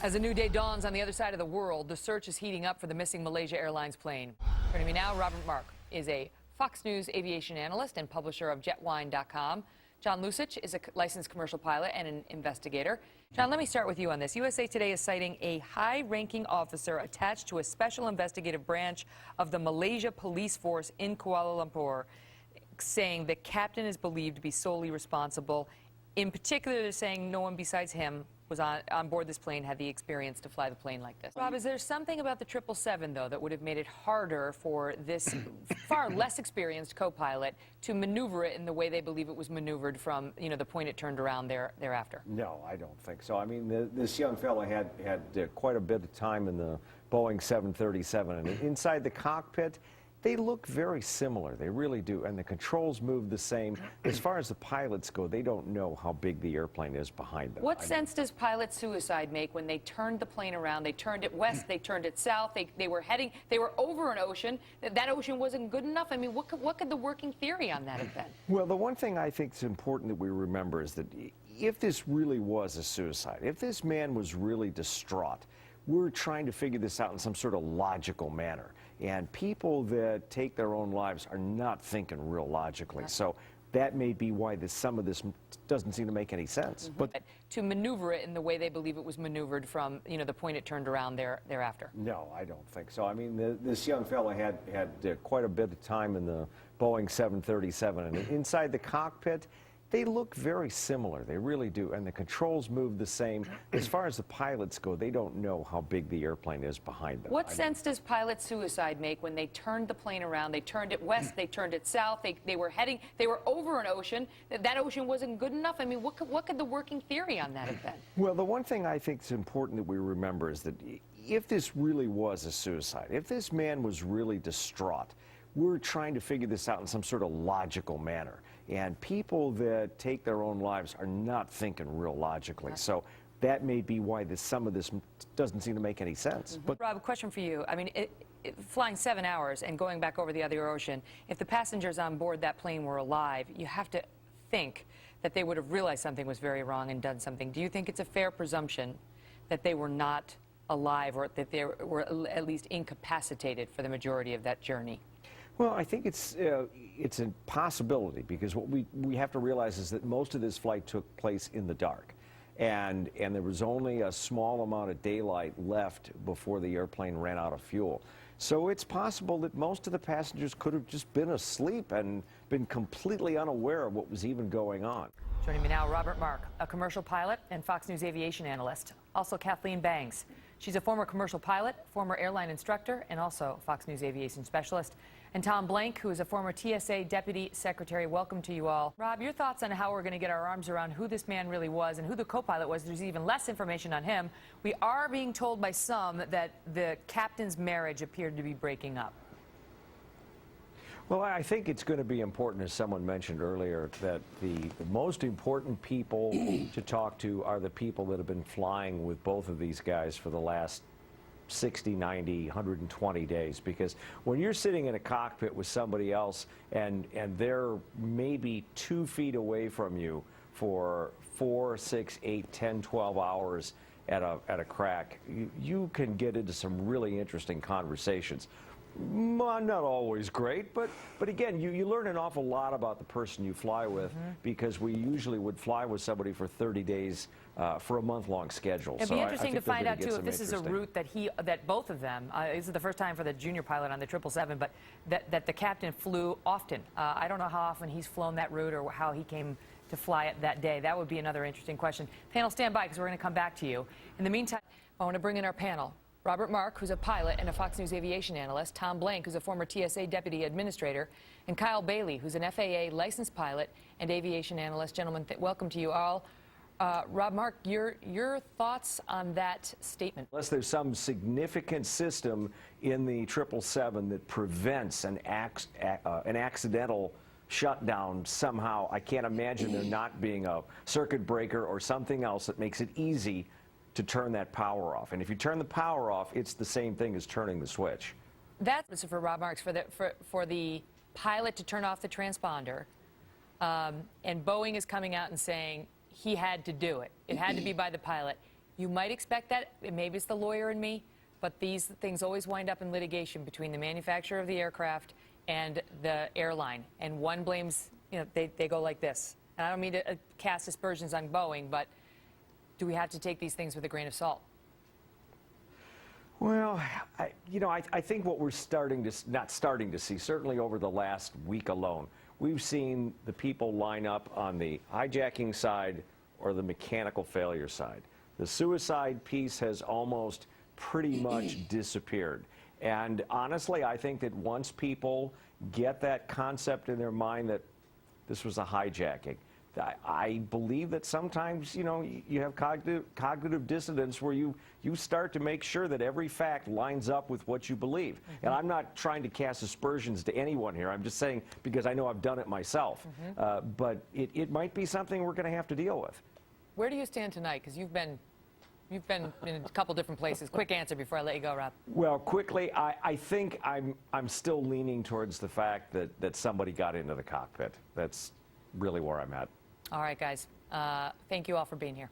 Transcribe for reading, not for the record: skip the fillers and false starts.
As a new day dawns on the other side of the world, the search is heating up for the missing Malaysia Airlines plane. Joining me now, Robert Mark is a Fox News aviation analyst and publisher of jetwine.com. John Lusich is a licensed commercial pilot and an investigator. John, let me start with you on this. USA Today is citing a high-ranking officer attached to a special investigative branch of the Malaysia police force in Kuala Lumpur, saying the captain is believed to be solely responsible. In particular, they're saying no one besides him was on board this plane, had the experience to fly the plane like this. Rob, is there something about the 777, though, that would have made it harder for this far less experienced co-pilot to maneuver it in the way they believe it was maneuvered from, the point it turned around thereafter? No, I don't think so. I mean, this young fella had quite a bit of time in the Boeing 737, and inside the cockpit, they look very similar. They really do. And the controls move the same. As far as the pilots go, they don't know how big the airplane is behind them. What sense does pilot suicide make when they turned the plane around? They turned it west, they turned it south, they were over an ocean. That ocean wasn't good enough. I mean, what could the working theory on that have been? Well, the one thing I think is important that we remember is that if this really was a suicide, if this man was really distraught, we're trying to figure this out in some sort of logical manner. And people that take their own lives are not thinking real logically. So that may be why some of this doesn't seem to make any sense. But to maneuver it in the way they believe it was maneuvered from, the point it turned around thereafter? No, I don't think so. I mean, this young fella had quite a bit of time in the Boeing 737, and inside the cockpit, they look very similar. They really do. And the controls move the same. As far as the pilots go, they don't know how big the airplane is behind them. What sense does pilot suicide make when they turned the plane around? They turned it west, they turned it south, they were over an ocean. That ocean wasn't good enough. I mean, what could the working theory on that have been? Well, the one thing I think is important that we remember is that if this really was a suicide, if this man was really distraught, we're trying to figure this out in some sort of logical manner. And people that take their own lives are not thinking real logically. So that may be why some of this doesn't seem to make any sense. But Rob, a question for you. I mean, flying 7 hours and going back over the other ocean, if the passengers on board that plane were alive, you have to think that they would have realized something was very wrong and done something. Do you think it's a fair presumption that they were not alive, or that they were at least incapacitated for the majority of that journey? Well, I think it's a possibility, because what we have to realize is that most of this flight took place in the dark, and there was only a small amount of daylight left before the airplane ran out of fuel. So it's possible that most of the passengers could have just been asleep and been completely unaware of what was even going on. Joining me now, Robert Mark, a commercial pilot and Fox News aviation analyst. Also, Kathleen Bangs. She's a former commercial pilot, former airline instructor, and also Fox News aviation specialist. And Tom Blank, who is a former TSA deputy secretary. Welcome to you all. Rob, your thoughts on how we're going to get our arms around who this man really was and who the co-pilot was. There's even less information on him. We are being told by some that the captain's marriage appeared to be breaking up. Well, I think it's going to be important, as someone mentioned earlier, that the most important people to talk to are the people that have been flying with both of these guys for the last 60, 90, 120 days. Because when you're sitting in a cockpit with somebody else and they're maybe 2 feet away from you for 4, 6, 8, 10, 12 hours at a crack, you can get into some really interesting conversations. Not always great, but again, you learn an awful lot about the person you fly with, because we usually would fly with somebody for 30 days for a month-long schedule. It'd be interesting to find out, too, if this is a route that both of them, this is the first time for the junior pilot on the 777, but that the captain flew often. I don't know how often he's flown that route or how he came to fly it that day. That would be another interesting question. Panel, stand by, because we're going to come back to you. In the meantime, I want to bring in our panel. Robert Mark, who's a pilot and a Fox News aviation analyst, Tom Blank, who's a former TSA deputy administrator, and Kyle Bailey, who's an FAA licensed pilot and aviation analyst. Gentlemen, welcome to you all. Rob Mark, your thoughts on that statement? Unless there's some significant system in the 777 that prevents an accidental shutdown somehow, I can't imagine there not being a circuit breaker or something else that makes it easy to turn that power off. And if you turn the power off, it's the same thing as turning the switch. That's for Rob Marks, for the pilot to turn off the transponder, and Boeing is coming out and saying he had to do it. It had to be by the pilot. You might expect that. Maybe it's the lawyer in me, but these things always wind up in litigation between the manufacturer of the aircraft and the airline. And one blames, they go like this. And I don't mean to cast aspersions on Boeing, but do we have to take these things with a grain of salt? Well, I think what we're not starting to see, certainly over the last week alone, we've seen the people line up on the hijacking side or the mechanical failure side. The suicide piece has almost pretty much disappeared. And honestly, I think that once people get that concept in their mind that this was a hijacking, I believe that sometimes, you have cognitive dissonance where you start to make sure that every fact lines up with what you believe. Mm-hmm. And I'm not trying to cast aspersions to anyone here. I'm just saying because I know I've done it myself. Mm-hmm. But it might be something we're going to have to deal with. Where do you stand tonight? Because you've been in a couple different places. Quick answer before I let you go, Rob. Well, quickly, I think I'm still leaning towards the fact that somebody got into the cockpit. That's really where I'm at. All right, guys. Thank you all for being here.